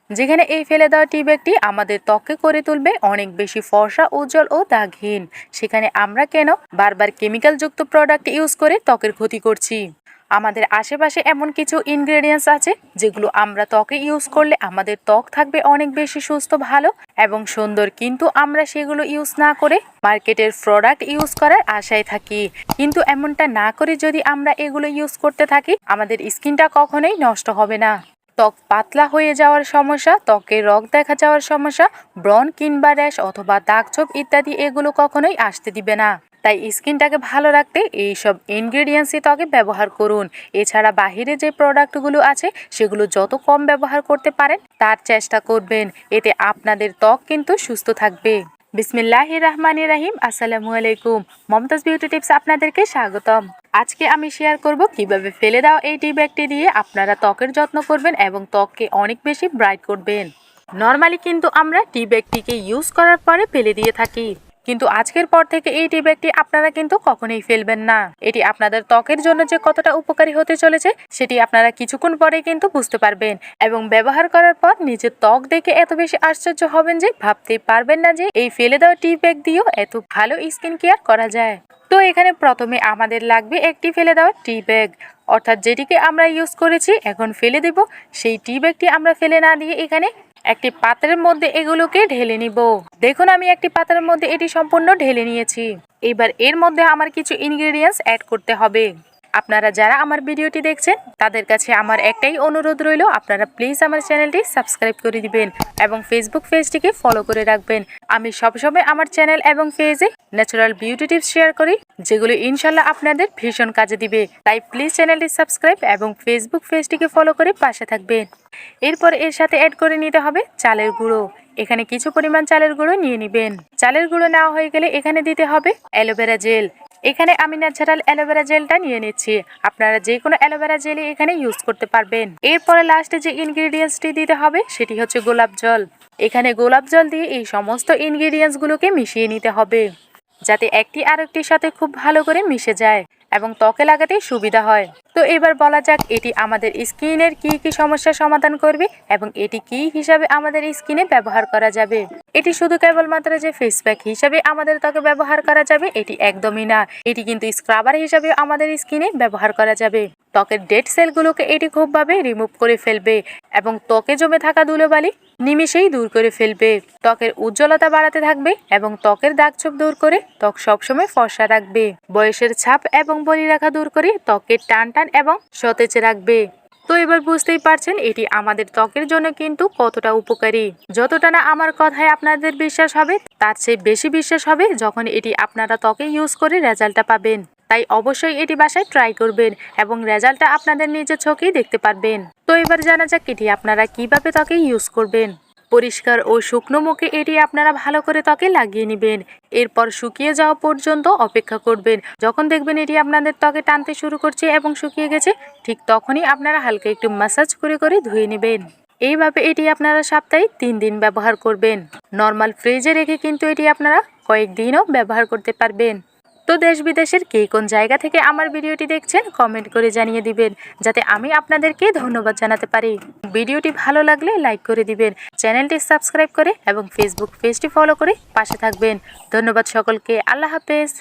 যেখানে এই ফেলে দেওয়া টি ব্যাগটি আমাদের ত্বককে করে তুলবে অনেক বেশি ফর্সা, উজ্জ্বল ও দাগহীন। সেখানে আমরা কেন বারবার কেমিক্যালযুক্ত প্রোডাক্ট ইউজ করে ত্বকের ক্ষতি করছি? আমাদের আশেপাশে এমন কিছু ইনগ্রেডিয়েন্টস আছে যেগুলো আমরা ত্বকে ইউজ করলে আমাদের ত্বক থাকবে অনেক বেশি সুস্থ, ভালো এবং সুন্দর, কিন্তু আমরা সেগুলো ইউজ না করে মার্কেটের প্রোডাক্ট ইউজ করার আশায় থাকি। কিন্তু এমনটা না করে যদি আমরা এগুলো ইউজ করতে থাকি, আমাদের স্কিনটা কখনোই নষ্ট হবে না। ত্বক পাতলা হয়ে যাওয়ার সমস্যা, ত্বকে রগ দেখা যাওয়ার সমস্যা, ব্রণ কিংবা র্যাশ অথবা দাগছোপ ইত্যাদি এগুলো কখনোই আসতে দিবে না। তাই স্কিনটাকে ভালো রাখতে এইসব ইনগ্রেডিয়েন্টসই ত্বকে ব্যবহার করুন। এছাড়া বাহিরে যে প্রোডাক্টগুলো আছে সেগুলো যত কম ব্যবহার করতে পারেন তার চেষ্টা করবেন, এতে আপনাদের ত্বক কিন্তু সুস্থ থাকবে। বিসমিল্লাহির রহমানির রহিম। আসসালামু আলাইকুম। মমতাজ বিউটি টিপস আপনাদেরকে স্বাগতম। আজকে আমি শেয়ার করব কিভাবে ফেলে দেওয়া এই টি ব্যাগটি দিয়ে আপনারা ত্বকের যত্ন করবেন এবং ত্বককে অনেক বেশি ব্রাইট করবেন। নর্মালি কিন্তু আমরা টি ব্যাগটিকে ইউজ করার পরে ফেলে দিয়ে থাকি, কিন্তু আজকের পর থেকে এই টি ব্যাগটি আপনারা কিন্তু কখনোই ফেলবেন না। এটি আপনাদের ত্বকের জন্য যে কতটা উপকারী হতে চলেছে সেটি আপনারা কিছুক্ষণ পরেই কিন্তু বুঝতে পারবেন, এবং ব্যবহার করার পর নিজের ত্বক দেখে এত বেশি আশ্চর্য হবেন যে ভাবতেই পারবেন না যে এই ফেলে দেওয়া টি ব্যাগ দিয়েও এত ভালো স্কিন কেয়ার করা যায়। তো এখানে প্রথমে আমাদের লাগবে একটি ফেলে দেওয়া টি ব্যাগ, অর্থাৎ যেটিকে আমরা ইউজ করেছি এখন ফেলে দেব সেই টি ব্যাগটি আমরা ফেলে না দিয়ে এখানে একটি পাত্রের মধ্যে এগুলোকে ঢেলে নিব। দেখুন আমি একটি পাত্রের মধ্যে এটি সম্পূর্ণ ঢেলে নিয়েছি। এবার এর মধ্যে আমার কিছু ইনগ্রেডিয়েন্টস অ্যাড করতে হবে। আপনারা যারা আমার ভিডিওটি দেখছেন তাদের কাছে আমার একটাই অনুরোধ রইল, আপনারা প্লিজ আমার চ্যানেলটি সাবস্ক্রাইব করে দিবেন এবং ফেসবুক পেজটিকে ফলো করে রাখবেন। আমি সবসময় আমার চ্যানেল এবং পেজে ন্যাচারাল বিউটি টিপস শেয়ার করি, যেগুলো ইনশাল্লাহ আপনাদের ভীষণ কাজে দিবে। তাই প্লিজ চ্যানেলটি সাবস্ক্রাইব এবং ফেসবুক পেজটিকে ফলো করে পাশে থাকবেন। এরপর এর সাথে অ্যাড করে নিতে হবে চালের গুঁড়ো। এখানে কিছু পরিমাণ চালের গুঁড়ো নিয়ে নেবেন। চালের গুঁড়ো নেওয়া হয়ে গেলে এখানে দিতে হবে অ্যালোভেরা জেল। এখানে আমি ন্যাচারাল অ্যালোভেরা জেলটা নিয়ে নিচ্ছি, আপনারা যে কোনো অ্যালোভেরা জেলই এখানে ইউজ করতে পারবেন। এরপরে লাস্টে যে ইনগ্রেডিয়েন্টসটি দিতে হবে সেটি হচ্ছে গোলাপ জল। এখানে গোলাপ জল দিয়ে এই সমস্ত ইনগ্রেডিয়েন্টসগুলোকে মিশিয়ে নিতে হবে, যাতে একটি আরেকটির সাথে খুব ভালো করে মিশে যায় এবং ত্বকে লাগাতে সুবিধা হয়। তো এবার বলা যাক এটি আমাদের স্কিনের কি কি সমস্যার সমাধান করবে এবং এটি কি হিসাবে আমাদের স্কিনে ব্যবহার করা যাবে। এটি শুধু কেবলমাত্র যে ফেস প্যাক হিসাবে আমাদের ত্বকে ব্যবহার করা যাবে এটি একদমই না, এটি কিন্তু স্ক্রাবার হিসাবে আমাদের স্কিনে ব্যবহার করা যাবে। ত্বকের ডেড সেলগুলোকে এটি খুবভাবে রিমুভ করে ফেলবে এবং ত্বকে জমে থাকা ধুলোবালি নিমিষেই দূর করে ফেলবে। ত্বকের উজ্জ্বলতা বাড়াতে থাকবে এবং ত্বকের দাগছোপ দূর করে ত্বক সবসময় ফর্সা রাখবে। বয়সের ছাপ এবং বলিরেখা দূর করে ত্বকের টান টান এবং সতেজ রাখবে। তো এবার বুঝতেই পারছেন এটি আমাদের ত্বকের জন্য কিন্তু কতটা উপকারী। যতটা না আমার কথায় আপনাদের বিশ্বাস হবে তার চেয়ে বেশি বিশ্বাস হবে যখন এটি আপনারা ত্বকে ইউজ করে রেজাল্টটা পাবেন। তাই অবশ্যই এটি বাসায় ট্রাই করবেন এবং রেজাল্টটা আপনাদের নিজের চোখেই দেখতে পারবেন। তো এবার জানা যাক এটি আপনারা কিভাবে ত্বকে ইউজ করবেন। পরিষ্কার ও শুকনো মুখে এটি আপনারা ভালো করে ত্বকে লাগিয়ে নেবেন। এরপর শুকিয়ে যাওয়া পর্যন্ত অপেক্ষা করবেন। যখন দেখবেন এটি আপনাদের ত্বকে টানতে শুরু করছে এবং শুকিয়ে গেছে, ঠিক তখনই আপনারা হালকা একটু ম্যাসাজ করে করে ধুয়ে নেবেন। এইভাবে এটি আপনারা সপ্তাহে 3 দিন ব্যবহার করবেন। নর্মাল ফ্রিজে রেখে কিন্তু এটি আপনারা কয়েকদিনও ব্যবহার করতে পারবেন। তো দেশ বিদেশের কে কোন জায়গা থেকে আমার ভিডিওটি দেখছেন কমেন্ট করে জানিয়ে দিবেন, যাতে আমি আপনাদেরকে ধন্যবাদ জানাতে পারি। ভিডিওটি ভালো লাগলে লাইক করে দিবেন, চ্যানেলটি সাবস্ক্রাইব করে এবং ফেসবুক পেজটি ফলো করে পাশে থাকবেন। ধন্যবাদ সকলকে। আল্লাহ হাফেজ।